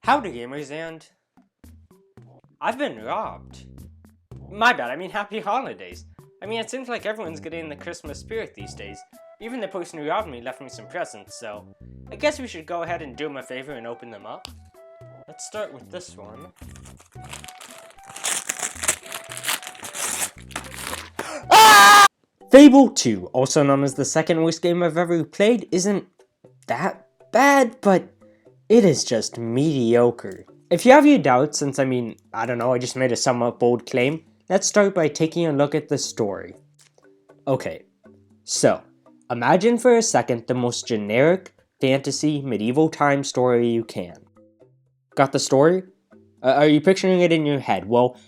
Howdy gamers, and I've been robbed. My bad, I mean happy holidays. I mean, it seems like everyone's getting in the Christmas spirit these days. Even the person who robbed me left me some presents, so I guess we should go ahead and do him a favor and open them up. Let's start with this one. Ah! Fable 2, also known as the second worst game I've ever played, isn't that bad, but it is just mediocre. If you have your doubts, since I don't know, I just made a somewhat bold claim, let's start by taking a look at the story. Okay, so, imagine for a second the most generic, fantasy, medieval time story you can. Got the story? Are you picturing it in your head? Well,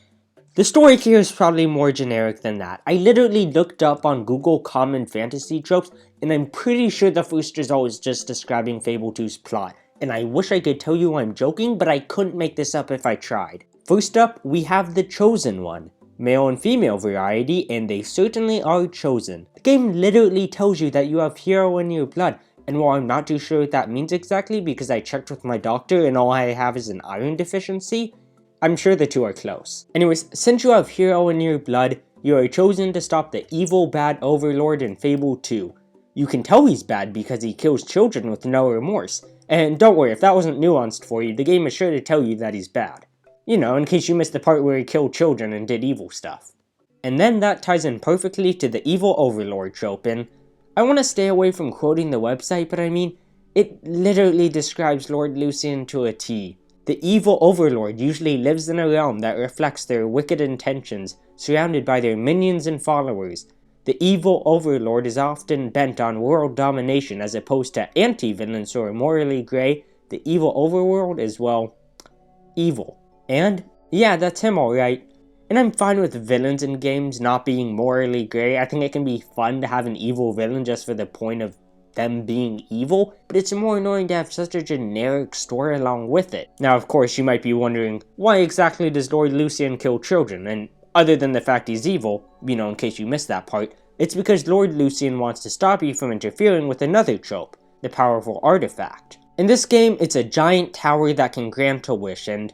the story here is probably more generic than that. I literally looked up on Google common fantasy tropes, and I'm pretty sure the first result is just describing Fable 2's plot. And I wish I could tell you I'm joking, but I couldn't make this up if I tried. First up, we have the Chosen One. Male and female variety, and they certainly are chosen. The game literally tells you that you have hero in your blood, and while I'm not too sure what that means exactly because I checked with my doctor and all I have is an iron deficiency, I'm sure the two are close. Anyways, since you have hero in your blood, you are chosen to stop the evil bad overlord in Fable 2. You can tell he's bad because he kills children with no remorse. And don't worry, if that wasn't nuanced for you, the game is sure to tell you that he's bad. You know, in case you missed the part where he killed children and did evil stuff. And then that ties in perfectly to the evil overlord trope, and I want to stay away from quoting the website, but I mean, it literally describes Lord Lucian to a T. The evil overlord usually lives in a realm that reflects their wicked intentions, surrounded by their minions and followers. The evil overlord is often bent on world domination as opposed to anti-villains who are morally grey. The evil overworld is, well, evil. And, yeah, that's him alright. And I'm fine with villains in games not being morally grey. I think it can be fun to have an evil villain just for the point of them being evil, but it's more annoying to have such a generic story along with it. Now, of course, you might be wondering, why exactly does Lord Lucian kill children? And other than the fact he's evil, you know, in case you missed that part, it's because Lord Lucian wants to stop you from interfering with another trope, the powerful artifact. In this game, it's a giant tower that can grant a wish, and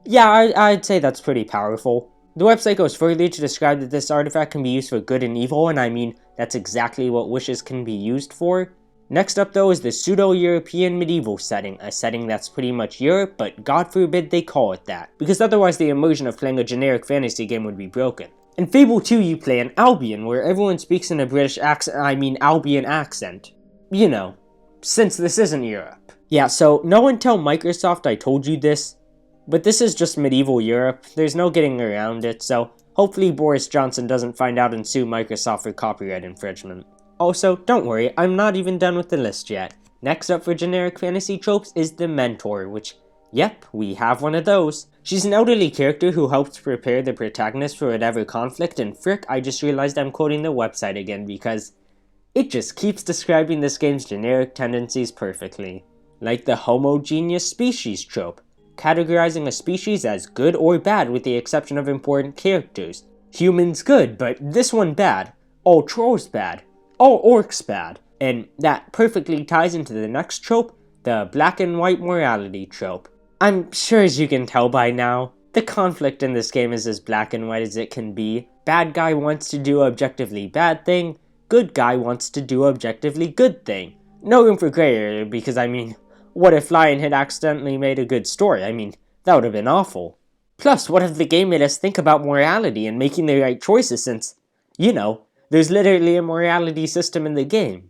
yeah, I'd say that's pretty powerful. The website goes further to describe that this artifact can be used for good and evil, and I mean, that's exactly what wishes can be used for. Next up though is the pseudo-European medieval setting, a setting that's pretty much Europe, but God forbid they call it that, because otherwise the immersion of playing a generic fantasy game would be broken. In Fable 2 you play an Albion, where everyone speaks in a British accent, Albion accent. You know, since this isn't Europe. Yeah, so no one tell Microsoft I told you this, but this is just medieval Europe, there's no getting around it, so hopefully Boris Johnson doesn't find out and sue Microsoft for copyright infringement. Also, don't worry, I'm not even done with the list yet. Next up for generic fantasy tropes is the Mentor, which, yep, we have one of those. She's an elderly character who helps prepare the protagonist for whatever conflict, and frick, I just realized I'm quoting the website again because it just keeps describing this game's generic tendencies perfectly. Like the homogeneous species trope, categorizing a species as good or bad with the exception of important characters. Humans good, but this one bad. All trolls bad. All orcs bad. And that perfectly ties into the next trope, the black and white morality trope. I'm sure as you can tell by now, the conflict in this game is as black and white as it can be. Bad guy wants to do objectively bad thing, good guy wants to do objectively good thing. No room for gray area because what if Lion had accidentally made a good story? That would have been awful. Plus, what if the game made us think about morality and making the right choices since, you know, there's literally a morality system in the game.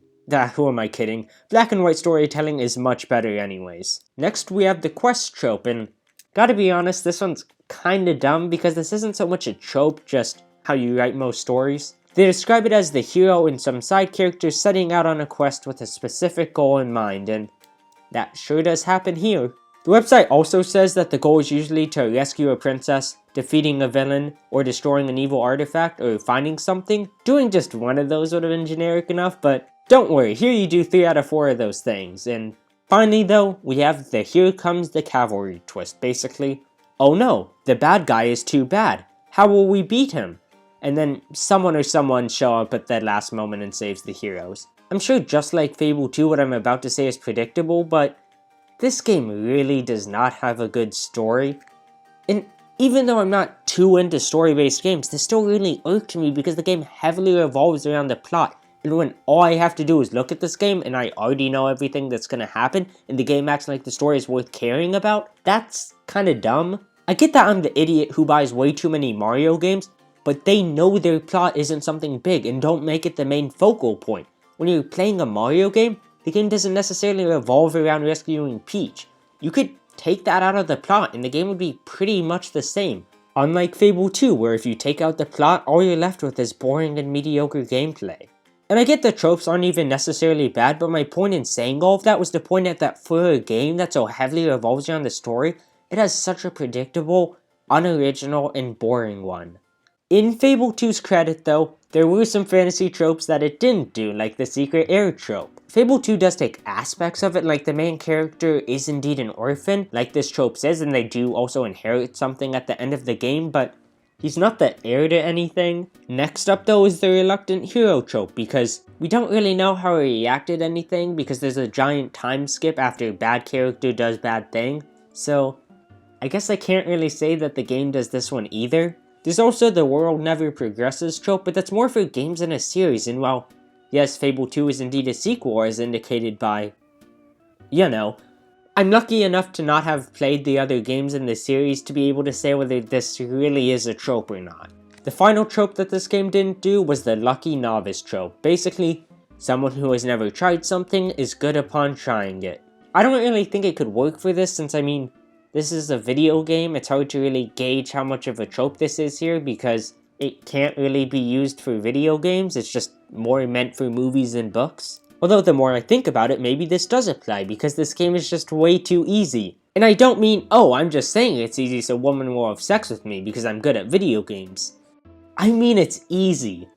Who am I kidding? Black and white storytelling is much better anyways. Next, we have the Quest Trope, and gotta be honest, this one's kinda dumb because this isn't so much a trope, just how you write most stories. They describe it as the hero and some side characters setting out on a quest with a specific goal in mind, and that sure does happen here. The website also says that the goal is usually to rescue a princess, defeating a villain, or destroying an evil artifact, or finding something. Doing just one of those would have been generic enough, but don't worry, here you do 3 out of 4 of those things. And finally though, we have the here comes the cavalry twist, basically. Oh no, the bad guy is too bad. How will we beat him? And then someone or someone show up at the last moment and saves the heroes. I'm sure just like Fable 2 what I'm about to say is predictable, but this game really does not have a good story. And even though I'm not too into story-based games, this still really irked me because the game heavily revolves around the plot. And when all I have to do is look at this game and I already know everything that's gonna happen, and the game acts like the story is worth caring about, that's kinda dumb. I get that I'm the idiot who buys way too many Mario games, but they know their plot isn't something big and don't make it the main focal point. When you're playing a Mario game, the game doesn't necessarily revolve around rescuing Peach. You could take that out of the plot and the game would be pretty much the same. Unlike Fable 2, where if you take out the plot, all you're left with is boring and mediocre gameplay. And I get the tropes aren't even necessarily bad, but my point in saying all of that was to point out that for a game that so heavily revolves around the story, it has such a predictable, unoriginal, and boring one. In Fable 2's credit though, there were some fantasy tropes that it didn't do, like the secret heir trope. Fable 2 does take aspects of it, like the main character is indeed an orphan, like this trope says, and they do also inherit something at the end of the game, but he's not the heir to anything. Next up though is the reluctant hero trope, because we don't really know how he reacted to anything, because there's a giant time skip after bad character does bad thing, so I guess I can't really say that the game does this one either. There's also the world never progresses trope, but that's more for games in a series, and while yes, Fable 2 is indeed a sequel as indicated by, you know, I'm lucky enough to not have played the other games in the series to be able to say whether this really is a trope or not. The final trope that this game didn't do was the lucky novice trope. Basically, someone who has never tried something is good upon trying it. I don't really think it could work for this since, I mean, this is a video game. It's hard to really gauge how much of a trope this is here because it can't really be used for video games. It's just more meant for movies and books. Although the more I think about it, maybe this does apply because this game is just way too easy. And I don't mean, oh, I'm just saying it's easy so women will have sex with me because I'm good at video games. I mean it's easy.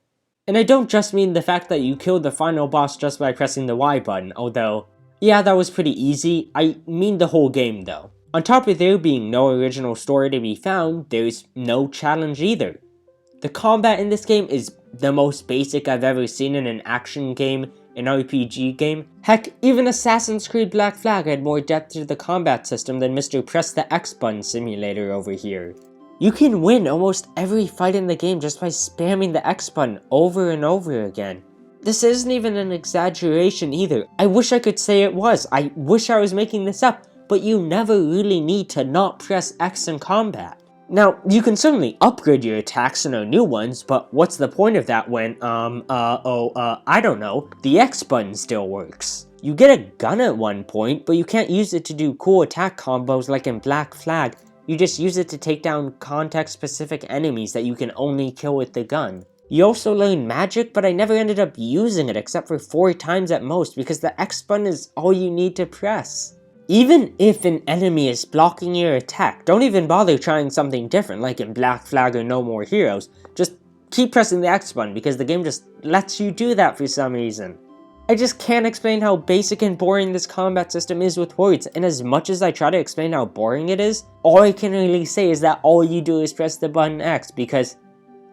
And I don't just mean the fact that you killed the final boss just by pressing the Y button, although, yeah, that was pretty easy. I mean the whole game though. On top of there being no original story to be found, there's no challenge either. The combat in this game is the most basic I've ever seen in an action game, an RPG game. Heck, even Assassin's Creed Black Flag had more depth to the combat system than Mr. Press the X button simulator over here. You can win almost every fight in the game just by spamming the X button over and over again. This isn't even an exaggeration either. I wish I could say it was. I wish I was making this up, but you never really need to not press X in combat. Now, you can certainly upgrade your attacks and earn new ones, but what's the point of that when, I don't know, the X button still works. You get a gun at one point, but you can't use it to do cool attack combos like in Black Flag. You just use it to take down context-specific enemies that you can only kill with the gun. You also learn magic, but I never ended up using it except for 4 times at most because the X button is all you need to press. Even if an enemy is blocking your attack, don't even bother trying something different like in Black Flag or No More Heroes. Just keep pressing the X button because the game just lets you do that for some reason. I just can't explain how basic and boring this combat system is with words, and as much as I try to explain how boring it is, all I can really say is that all you do is press the button X because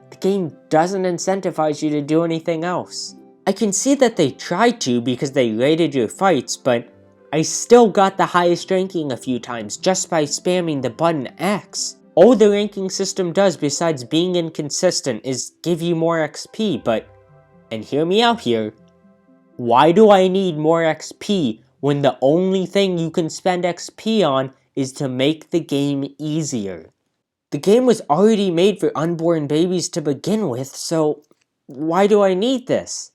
the game doesn't incentivize you to do anything else. I can see that they tried to because they rated your fights, but I still got the highest ranking a few times just by spamming the button X. All the ranking system does besides being inconsistent is give you more XP, but, and hear me out here, why do I need more XP when the only thing you can spend XP on is to make the game easier? The game was already made for unborn babies to begin with, so why do I need this?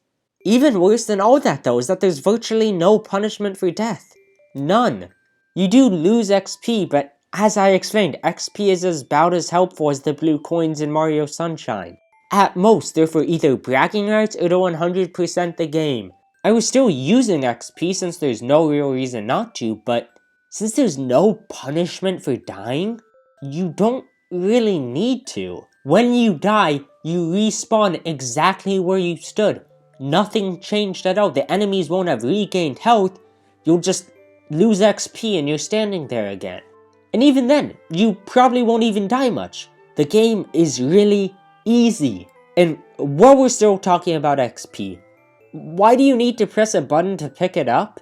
Even worse than all that though is that there's virtually no punishment for death. None. You do lose XP, but as I explained, XP is about as helpful as the blue coins in Mario Sunshine. At most, they're for either bragging rights or to 100% the game. I was still using XP since there's no real reason not to, but since there's no punishment for dying, you don't really need to. When you die, you respawn exactly where you stood. Nothing changed at all. The enemies won't have regained health. You'll just lose XP and you're standing there again. And even then, you probably won't even die much. The game is really easy. And while we're still talking about XP, why do you need to press a button to pick it up?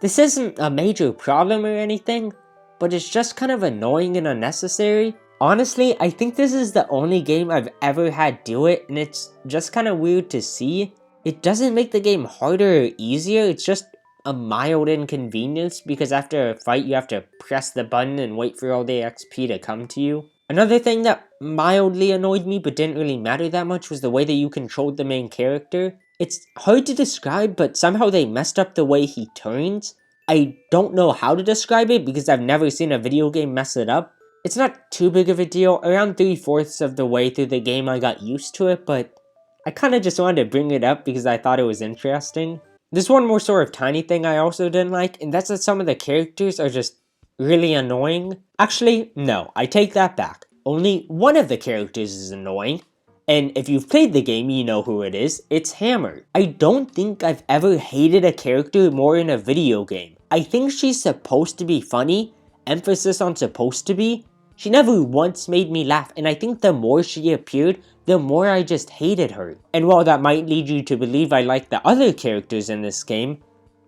This isn't a major problem or anything, but it's just kind of annoying and unnecessary. Honestly, I think this is the only game I've ever had do it, and it's just kind of weird to see. It doesn't make the game harder or easier, it's just a mild inconvenience because after a fight you have to press the button and wait for all the XP to come to you. Another thing that mildly annoyed me but didn't really matter that much was the way that you controlled the main character. It's hard to describe, but somehow they messed up the way he turns. I don't know how to describe it because I've never seen a video game mess it up. It's not too big of a deal. Around 3/4 of the way through the game I got used to it, but I kinda just wanted to bring it up because I thought it was interesting. There's one more sort of tiny thing I also didn't like, and that's that some of the characters are just really annoying. Actually, no, I take that back. Only one of the characters is annoying, and if you've played the game, you know who it is. It's Hammer. I don't think I've ever hated a character more in a video game. I think she's supposed to be funny, emphasis on supposed to be. She never once made me laugh, and I think the more she appeared, the more I just hated her. And while that might lead you to believe I like the other characters in this game,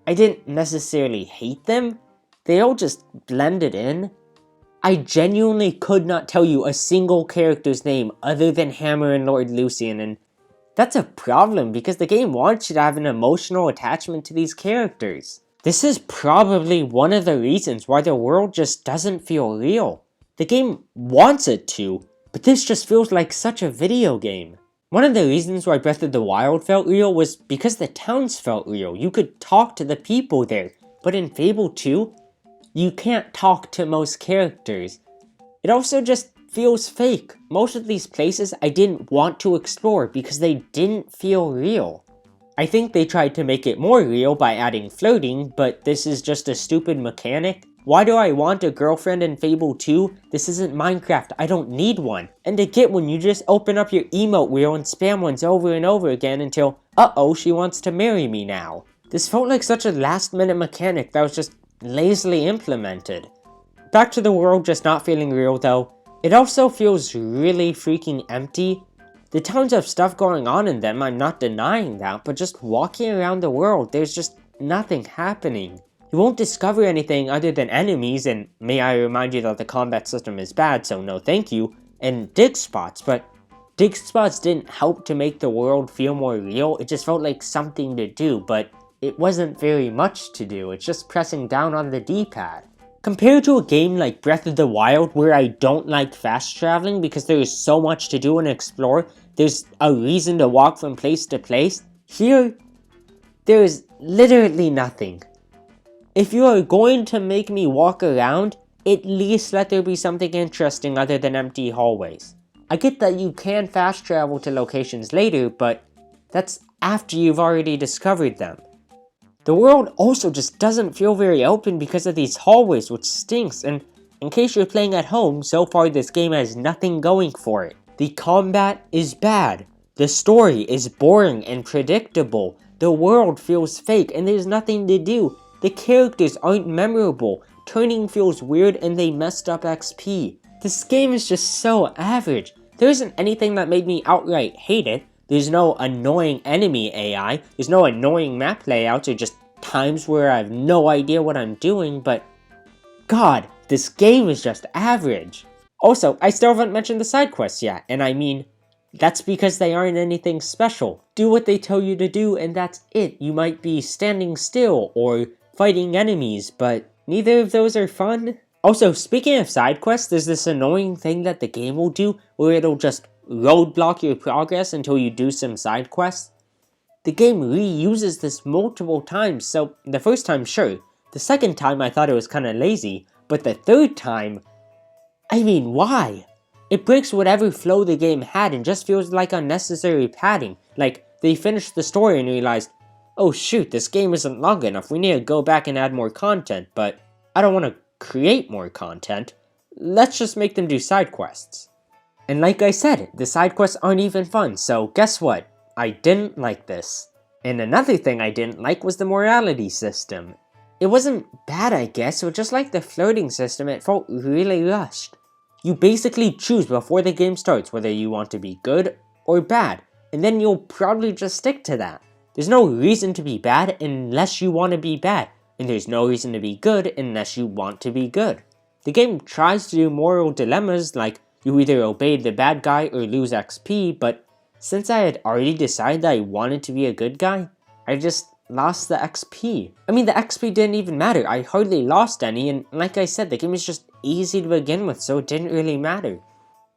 I didn't necessarily hate them. They all just blended in. I genuinely could not tell you a single character's name other than Hammer and Lord Lucian, and that's a problem because the game wants you to have an emotional attachment to these characters. This is probably one of the reasons why the world just doesn't feel real. The game wants it to, but this just feels like such a video game. One of the reasons why Breath of the Wild felt real was because the towns felt real. You could talk to the people there, but in Fable 2, you can't talk to most characters. It also just feels fake. Most of these places I didn't want to explore because they didn't feel real. I think they tried to make it more real by adding flirting, but this is just a stupid mechanic. Why do I want a girlfriend in Fable 2? This isn't Minecraft, I don't need one. And to get one, you just open up your emote wheel and spam ones over and over again until, uh-oh, she wants to marry me now. This felt like such a last-minute mechanic that was just lazily implemented. Back to the world just not feeling real though, it also feels really freaking empty. The tons of stuff going on in them, I'm not denying that, but just walking around the world, there's just nothing happening. You won't discover anything other than enemies, and may I remind you that the combat system is bad, so no thank you, and dig spots, but dig spots didn't help to make the world feel more real. It just felt like something to do, but it wasn't very much to do. It's just pressing down on the D-pad. Compared to a game like Breath of the Wild, where I don't like fast traveling because there is so much to do and explore, there's a reason to walk from place to place, here, there is literally nothing. If you are going to make me walk around, at least let there be something interesting other than empty hallways. I get that you can fast travel to locations later, but that's after you've already discovered them. The world also just doesn't feel very open because of these hallways, which stinks, and in case you're playing at home, so far this game has nothing going for it. The combat is bad, the story is boring and predictable, the world feels fake and there's nothing to do, the characters aren't memorable, turning feels weird and they messed up XP. This game is just so average. There isn't anything that made me outright hate it. There's no annoying enemy AI, there's no annoying map layouts or just times where I have no idea what I'm doing, but God, this game is just average. Also, I still haven't mentioned the side quests yet, and I mean, that's because they aren't anything special. Do what they tell you to do and that's it. You might be standing still or fighting enemies, but neither of those are fun. Also, speaking of side quests, there's this annoying thing that the game will do where it'll just roadblock your progress until you do some side quests. The game reuses this multiple times, so the first time, sure. The second time I thought it was kinda lazy, but the third time, I mean, why? It breaks whatever flow the game had and just feels like unnecessary padding. Like, they finished the story and realized, oh shoot, this game isn't long enough, we need to go back and add more content, but I don't want to create more content. Let's just make them do side quests. And like I said, the side quests aren't even fun, so guess what? I didn't like this. And another thing I didn't like was the morality system. It wasn't bad, I guess, but just like the flirting system, it felt really rushed. You basically choose before the game starts whether you want to be good or bad, and then you'll probably just stick to that. There's no reason to be bad unless you want to be bad, and there's no reason to be good unless you want to be good. The game tries to do moral dilemmas like you either obey the bad guy or lose XP, but since I had already decided that I wanted to be a good guy, I just lost the XP. I mean, the XP didn't even matter. I hardly lost any, and like I said, the game is just easy to begin with, so it didn't really matter.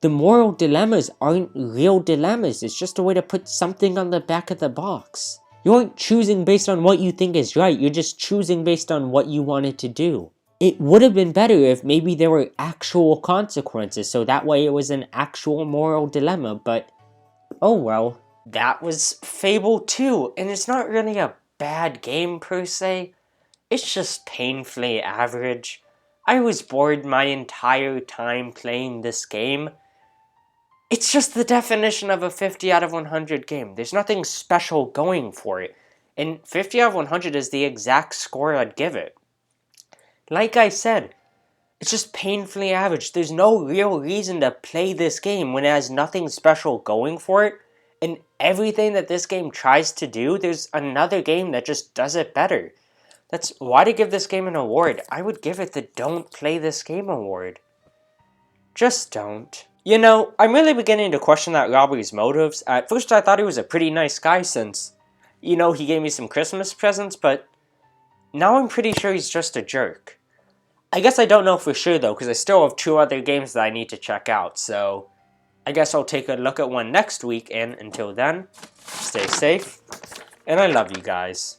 The moral dilemmas aren't real dilemmas, it's just a way to put something on the back of the box. You aren't choosing based on what you think is right, you're just choosing based on what you wanted to do. It would have been better if maybe there were actual consequences, so that way it was an actual moral dilemma, but oh well. That was Fable 2, and it's not really a bad game per se, it's just painfully average. I was bored my entire time playing this game. It's just the definition of a 50 out of 100 game. There's nothing special going for it. And 50 out of 100 is the exact score I'd give it. Like I said, it's just painfully average. There's no real reason to play this game when it has nothing special going for it. And everything that this game tries to do, there's another game that just does it better. That's why to give this game an award. I would give it the Don't Play This Game award. Just don't. You know, I'm really beginning to question that Robbie's motives. At first I thought he was a pretty nice guy since, you know, he gave me some Christmas presents, but now I'm pretty sure he's just a jerk. I guess I don't know for sure though, because I still have 2 other games that I need to check out, so I guess I'll take a look at one next week, and until then, stay safe, and I love you guys.